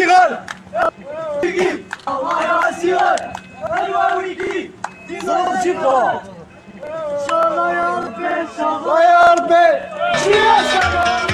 Sigal! Allah ya Sigal! Aywa wiki! Sana çıkma! Şalla ya Rabbi! Şalla ya Rabbi! Şiya şalla!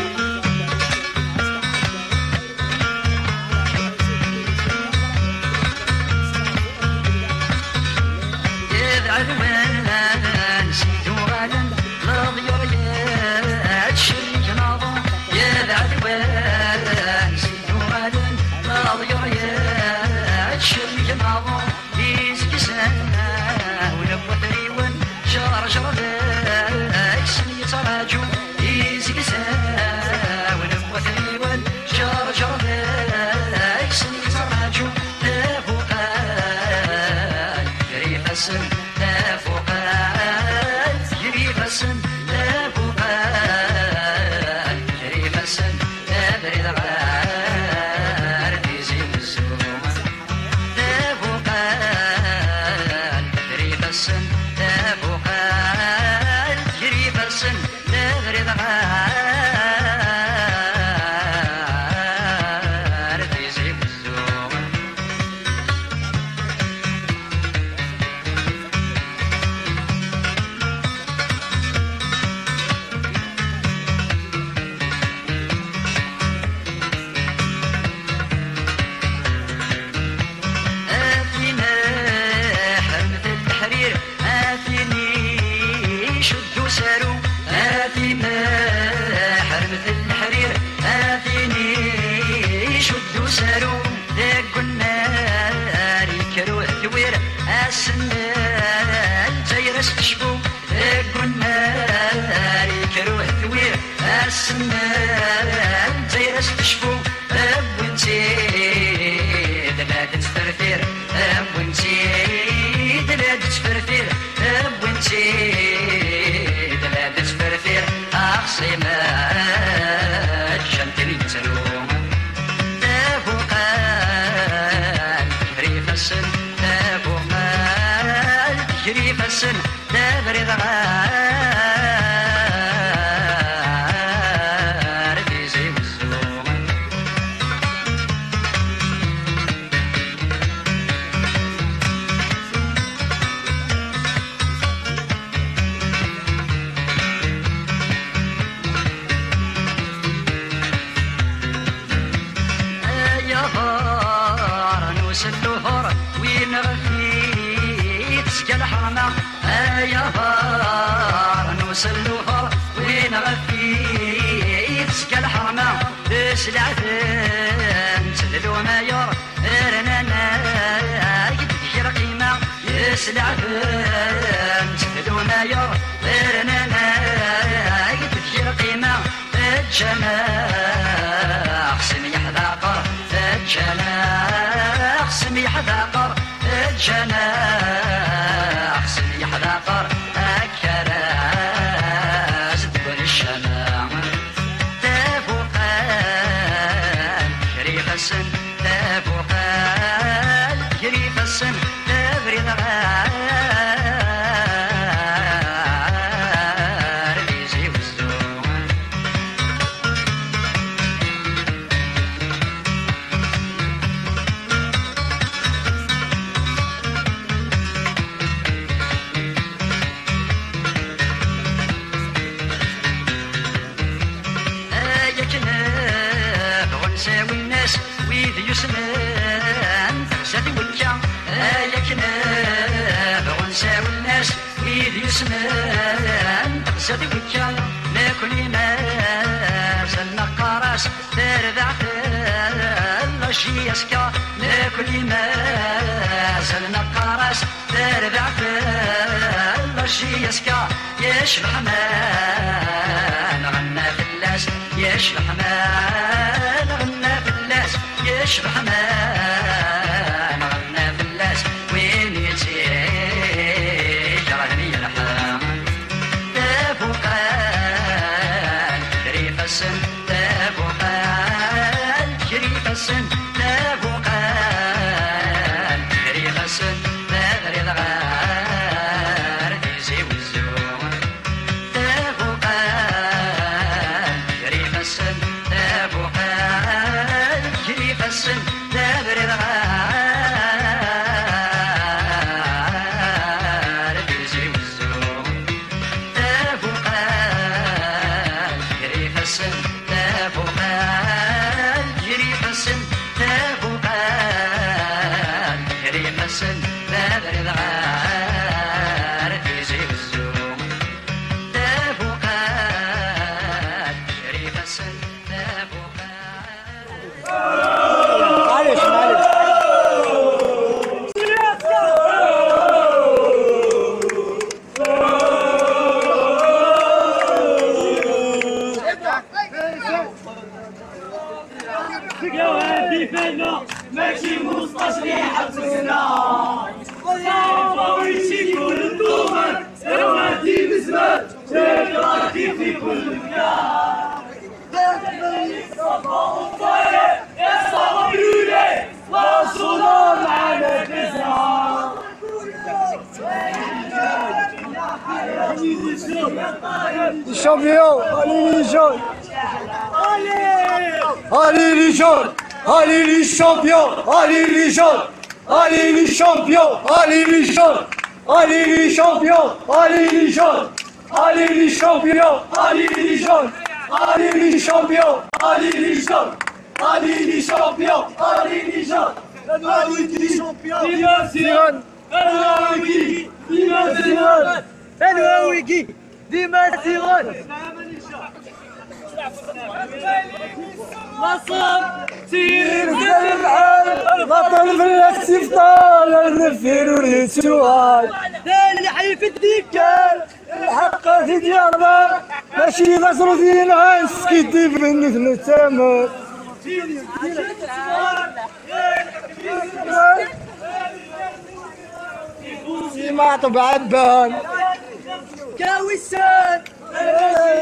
Listen. تبرد غار تجري والزوم تفوقان جري حسن تفوقان جري حسن تفوقان جري حسن تبرد غار تجري والزوم تفوقان جري حسن معلش معلش يا وادي فينا ماشي مستشري حبسنا صعبة ويشي كل الدومر يا وادي بزمان تقراكي في كل مكان يا صعبة بيولي وصولا معنا تسعة Les champions, allez les jaunes. Allez les jaunes, allez les champions, allez les jaunes, allez les champions, allez les jaunes, allez les champions, allez les jaunes, allez les champions, allez les jaunes, allez les champions, allez les jaunes, allez les champions, allez les jaunes, allez les champions, ديما سيران Dima Wiki, Dima Siron. مصر سير بطل في الاستفطار النفير والسؤال تالي في الدكان الحق في ديارنا ماشي مصر دينا سكيتي في مثل التمر سيما طبع البان كاوسان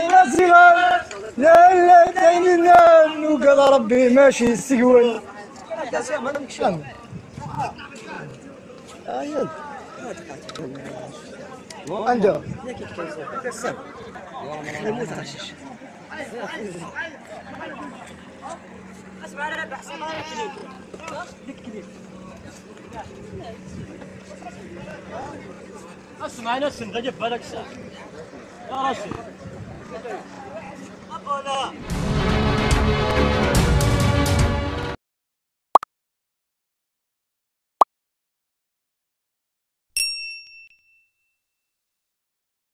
لا صغار لا لا دايما وقال ربي ماشي السقوي عنده اسمع نفسي مغجب بالك ساعة يا رشيد